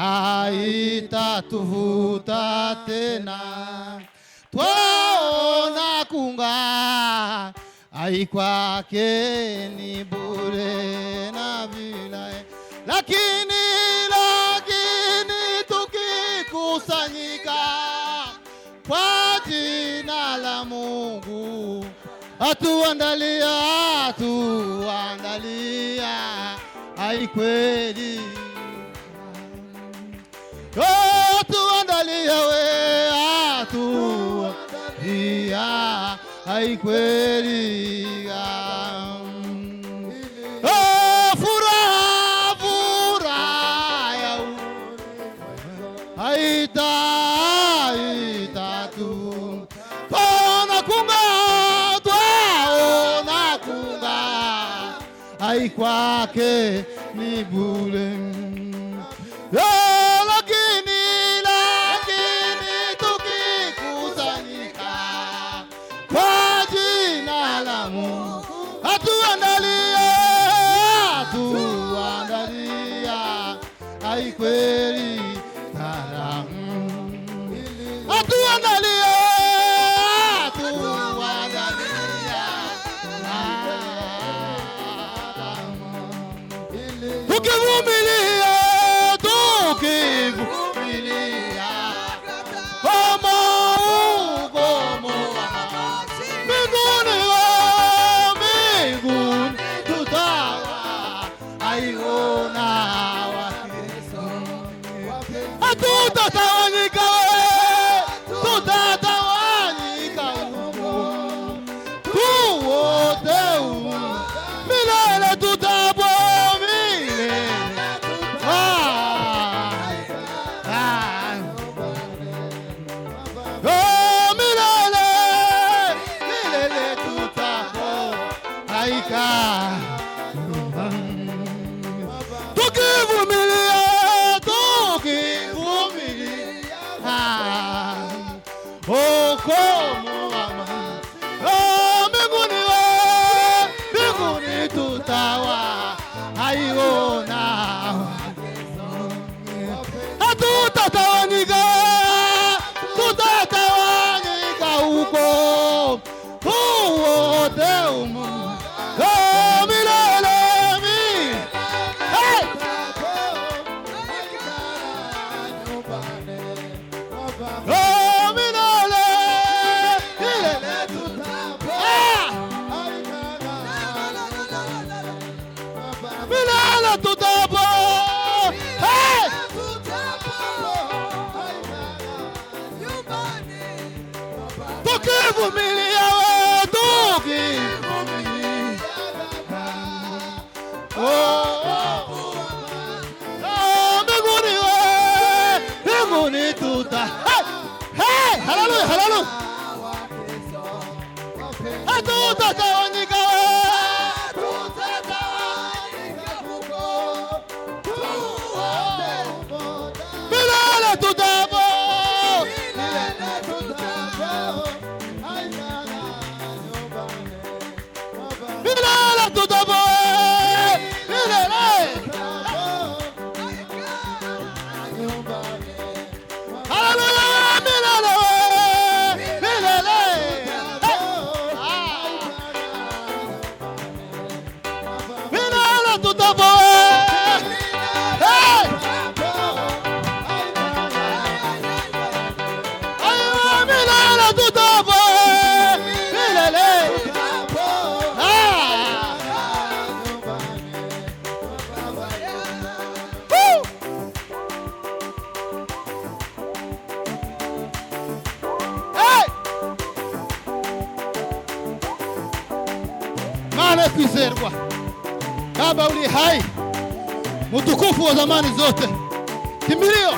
haitatuvuta tena. Twaona kunga kwake ni bure na vile, lakini tukikusanyika kwa jina la Mungu atuandalia kweli, atuandalia kweli. Furaha ya haitatu twaona kunga kwake ni bure, lakini tukikusanyika kwa jina la Mungu atuandalia kweli karamu, atuandalia tukivumilia mbinguni tutaiona tutatawanyika huko tuwote milele tutapo milele tutapo tukivumilia mbinguni tutaiona tutatawanyika huko wote milele tutapo tukivumilia mbinguni tuta haleluya tutatawanyika milele tutapo Kwizerwa Baba uli hai, mtukufu wa zamani zote, kimbilio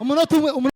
umunota umwe.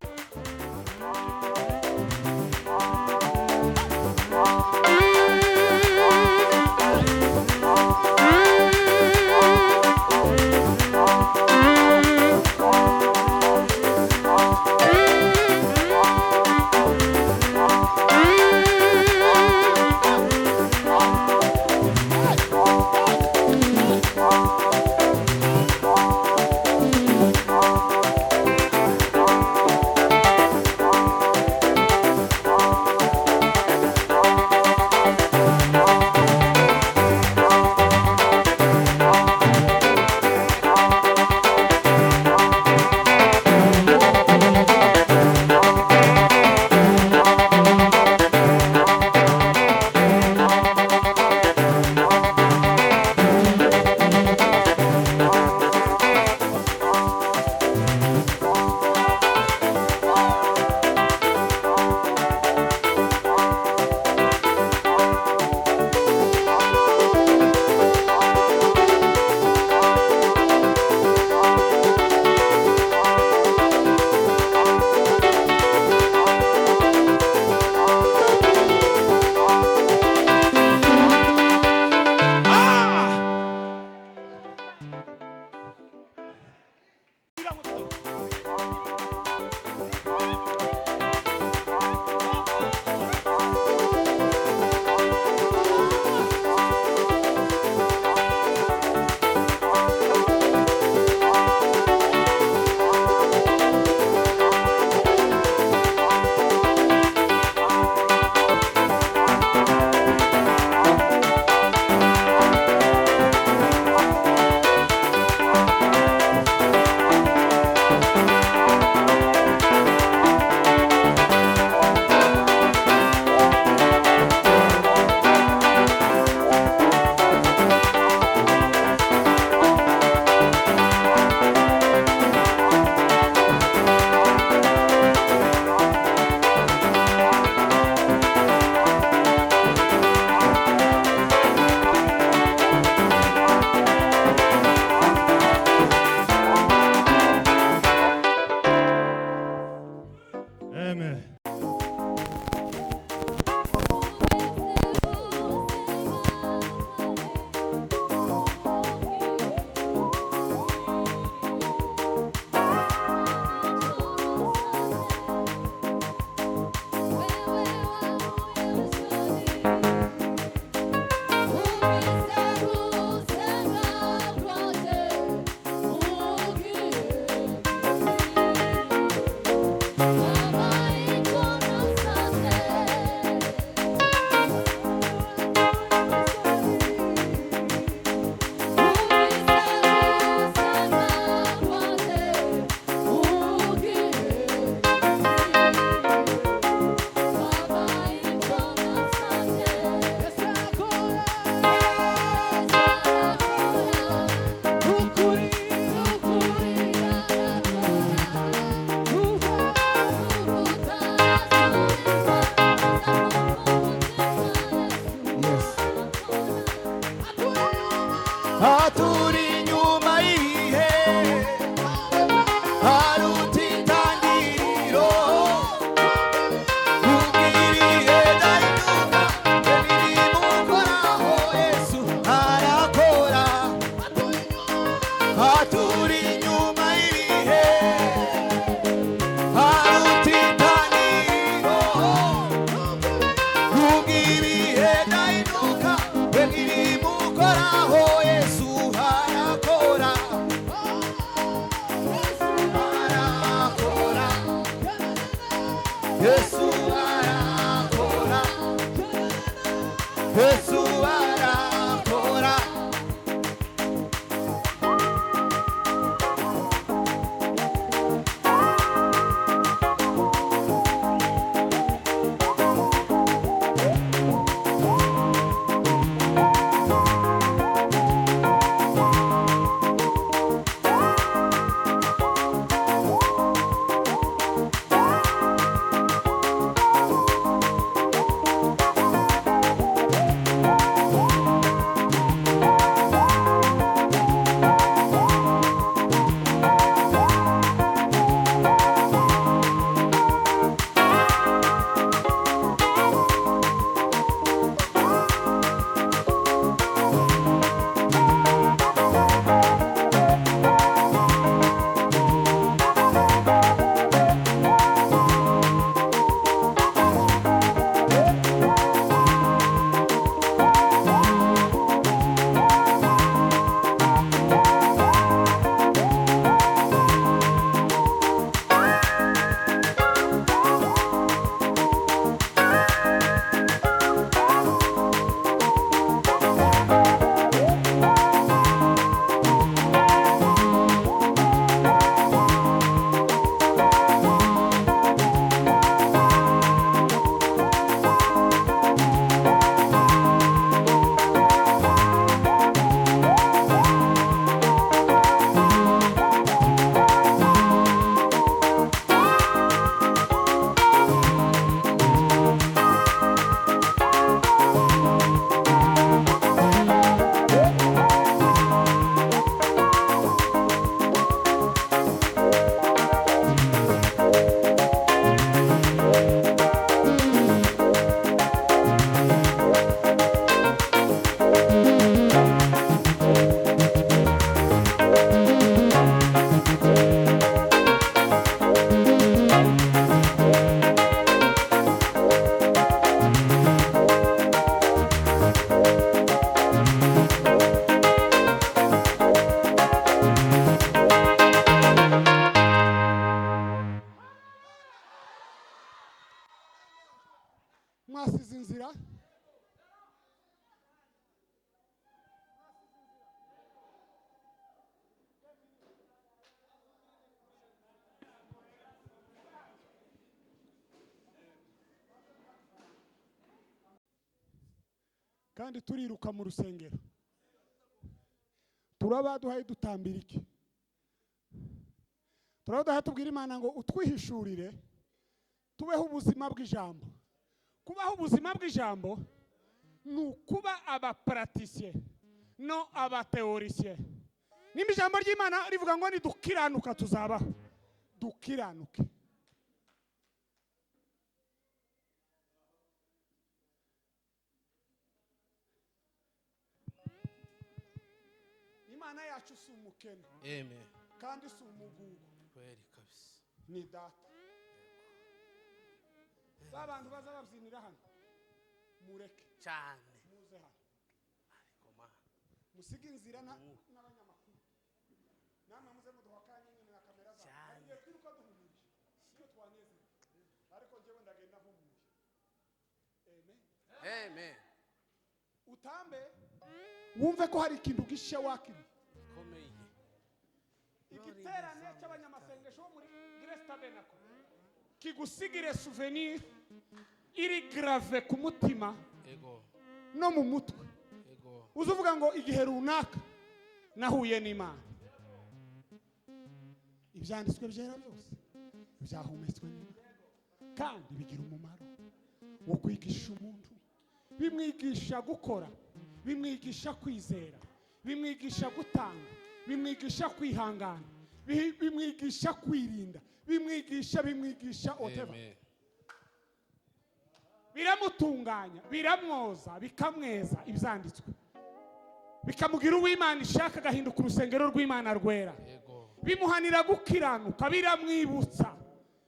mwasize inzira kandi turiruka mu rusengero turabaduhaye dutambira iki turabaduhaye tubwira Imana ngo utwihishurire tubeho ubuzima bw'ijambo kubaho ubuzima bw'ijambo nukuba abapraticien no abateoricien nimba ijambo ry'Imana rivuga ngo nidukiranuka tuzabaho dukiranuke Imana yacu si umukene Amen. kandi si umugugu Kweli kabisa. ni data abantu baza babyinira hano mureke Cyane. muze hano Ariko mana. musige inzira n'abanyamakuru namwe muze muduhakanye nyine na kamera zacu Cyane. agiye kwiruka duhumije iyo twanezera ariko njyewe ndagenda mpumuje amen Amen. utambe wumve ko hari ikintu gishe wakiri Komeye. igiterane cy'abanyamasengesho bo muri Grace Tabernacle kigusigire souvenir iri grave ku mutima Ego. no mu mutwe Ego. uzuvuga ngo igihe runaka nahuye n'Imana ibyanditswe byera byose byahumetswe n'Imana kandi bigira umumaro wo kwigisha umuntu bimwigisha gukora bimwigisha kwizera bimwigisha gutanga bimwigisha kwihangana bimwigisha kwirinda bimwigisha whatever Amen. biramutunganya biramwoza bikamweza ibyanditswe bikamugira uw'Imana ishaka agahinduka urusengero rw'Imana rwera Ego. bimuhanira gukiranuka biramwibutsa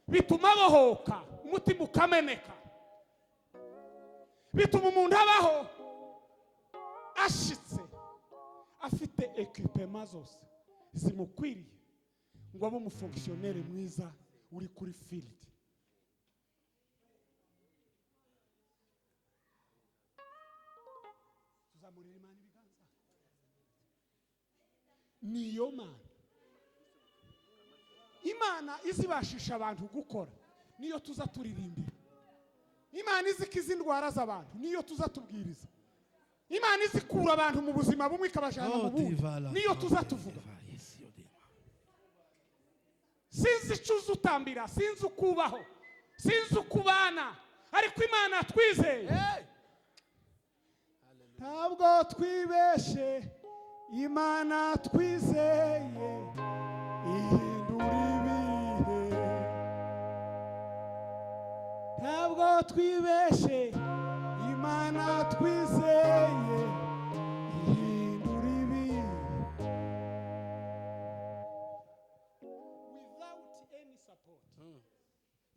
bituma abohoka umutima ukameneka bituma umuntu abaho ashitse afite equipement zose zimukwiriye ngo abe umufonctionnaire mwiza uri kuri field tuzamurira Imana ibiganza niyo Mana Imana izibashisha abantu gukora niyo tuza turirimbira Imana izikiza indwara z'abantu niyo tuza tubwiriza Imana izikura abantu mu buzima bumwe ikabajana mu bundi niyo tuza tuvuga sinzi icuza utambira sinzi ukubaho sinzi ukubana ariko Imana twizeye ntabwo twibeshe Imana twizeye ihindura ibihe ntabwo twibeshe Imana twizeye ihindura ibihe without any support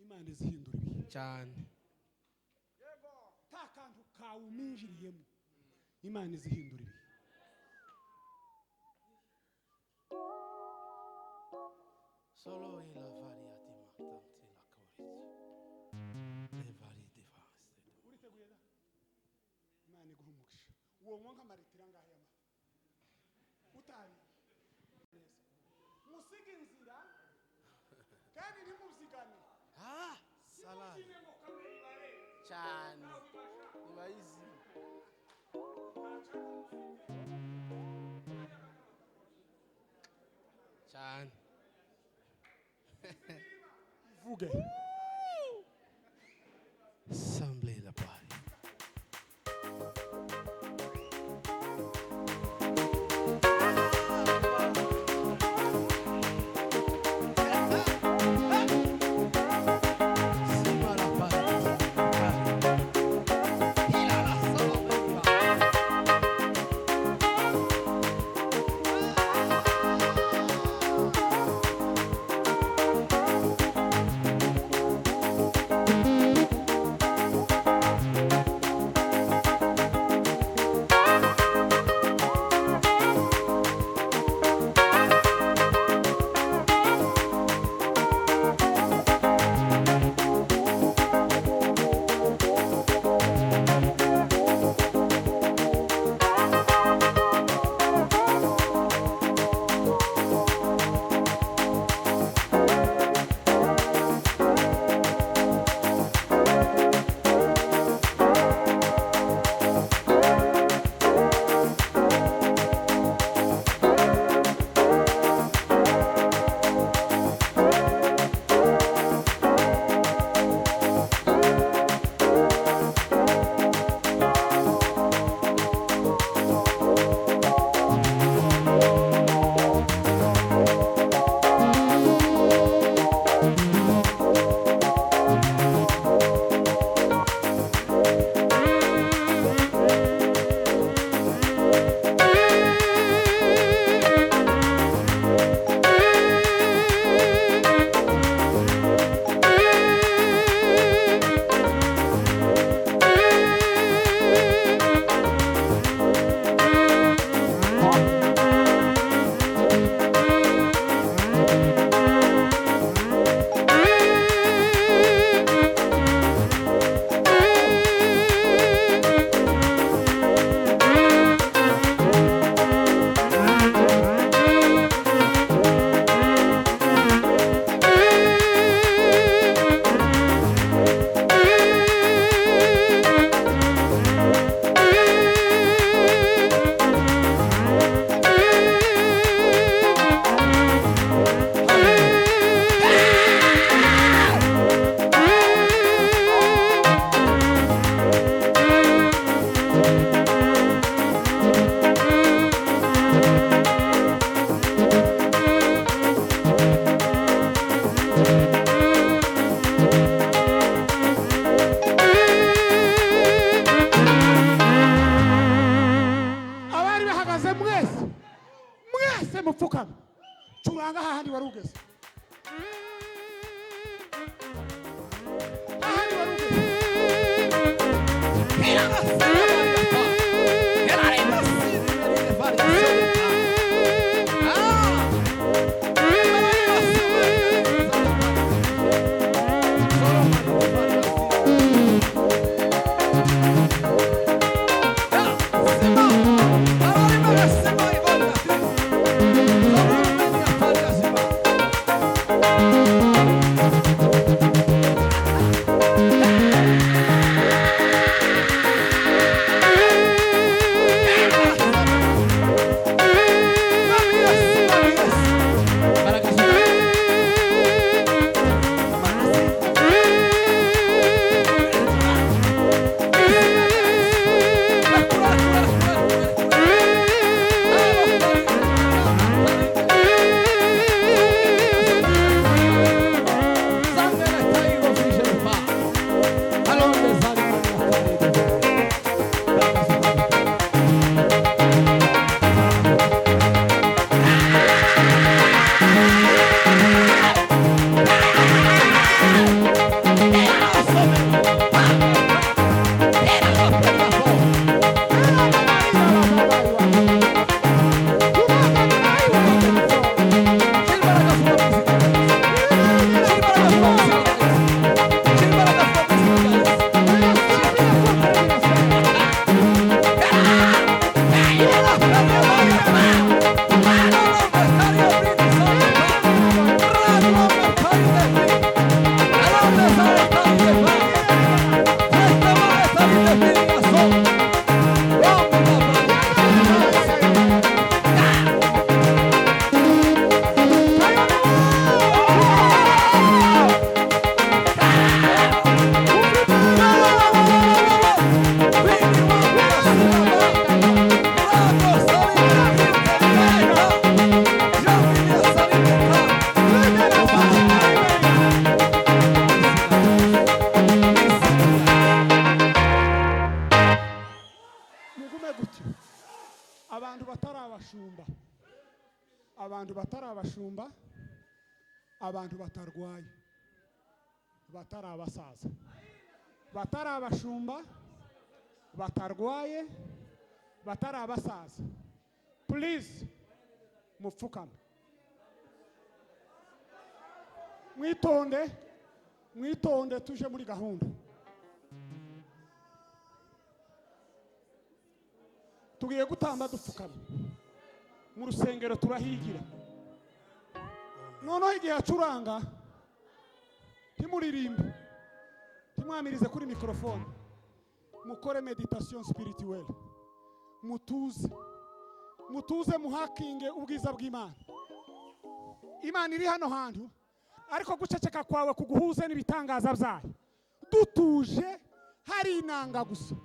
Imana izihindura ibihe Cyane. nta kantu kawe uminjiriyemo Imana izihindura ibihe Solo e la variati martante la corrige. Le vari devaste. uriteguye da Imana iguha umugisha uwo mwonka maritira ngahe y'amata utari musige inzira kandi ntimuzigane Ah, salade. Cyane. Ibayizi. Cyane. vuge Semblez la pari. Sima la pari. Il a la salve. abantu batari abashumba, abantu batarwaye, batari abasaza, batari abashumba, batarwaye, batari abasaza, please mupfukame, mwitonde, mwitonde tuje muri gahunda. Tugiye gutamba dupfukame mu rusengero turahigira. Noneho igihe acuranga ntimuririmbe, ntimwamirize kuri mikrofone, mukore meditation spirituelle, mutuze, mutuze muhakinge ubwiza bw'Imana. Imana iri hano hantu, ariko guceceka kwawe kuguhuze n'ibitangaza byayo. Dutuje hari inanga gusa.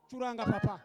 Curanga papa.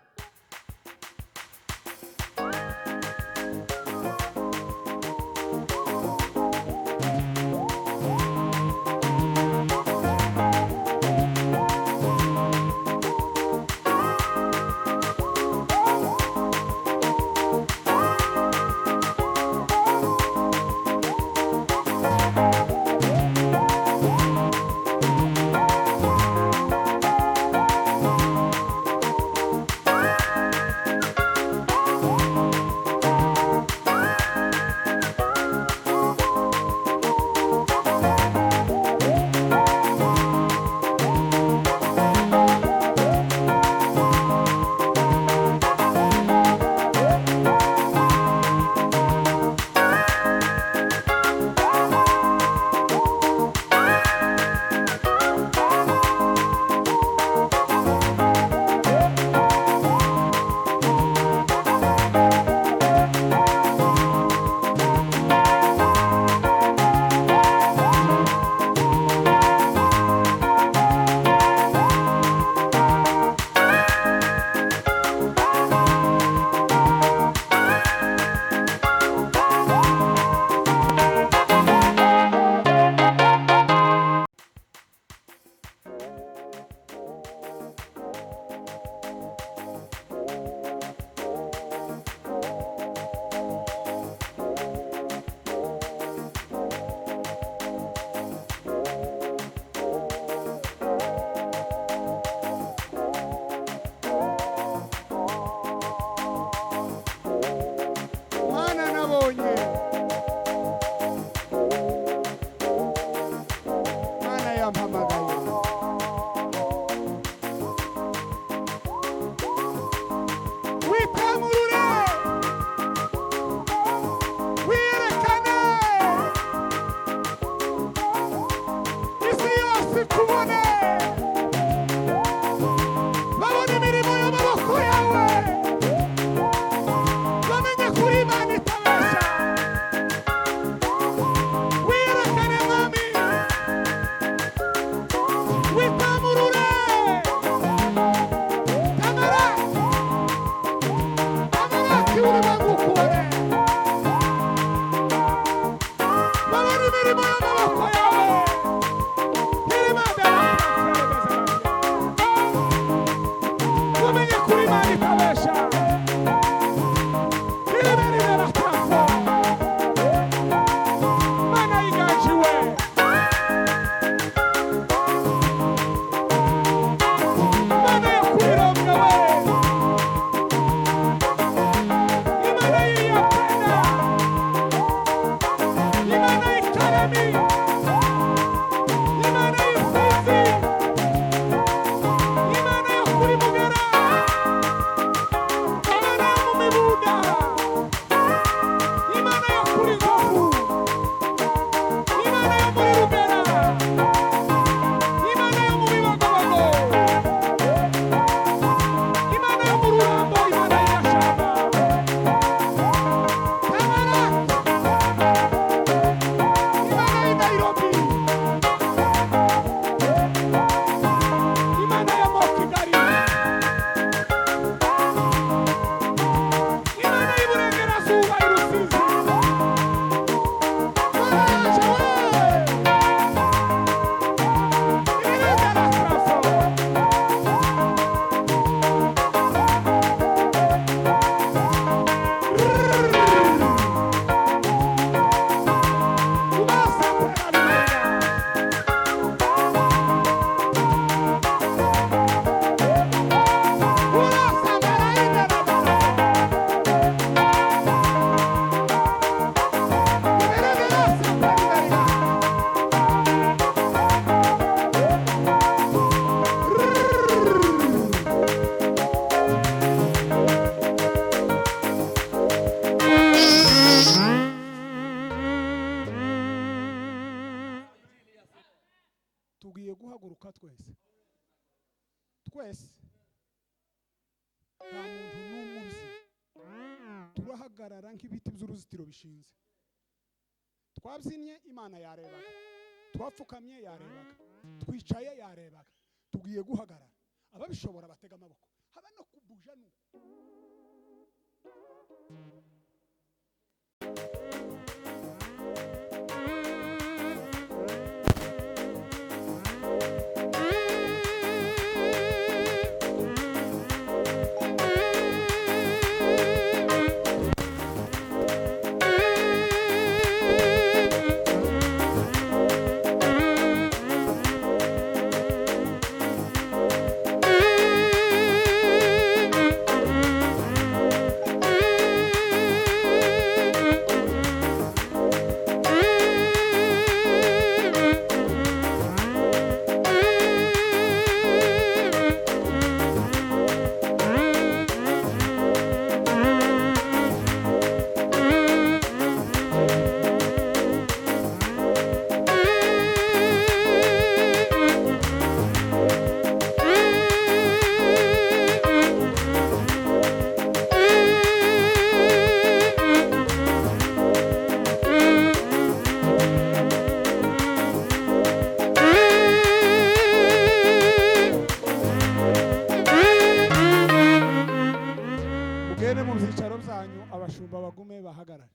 yampamagaye witamurure wiyerekane isi yose ikubone babone imirimo y'amaboko yawe bamenye kuri Imana itabesha wiyerekane mwami witamurure tamara kiuri wangu kuone babone imirimo y'amaboko yawe wamenye kuri Imana itabesha Mana yigajiwe Mana yakubirombwe we Imana yiyapenda Imana yikaremi Imana yifizi Imana yakuri mugera Imana yamumibuda Imana yakuri ngofu Imana yamuri rugera Imana yamubibagobago Imana yamururambo Imana yashaba Tamara Imana y'Nairobi Imana ya Kigali Imana y'Iburengerazuba i Rusizi Maraje we Iberengera Krafo Ubasa Mbega Urasa Mbaraida Iberengera Mbega tugiye guhaguruka twese nta muntu n'umwe uzi turahagarara nk'ibiti by'uruzitiro bishinze twabyinnye Imana yarebaga twapfukamye yarebaga twicaye yarebaga tugiye guhagarara ababishobora batega amaboko haba no kubuja nuko mugende mu byicaro byanyu abashumba bagume bahagarare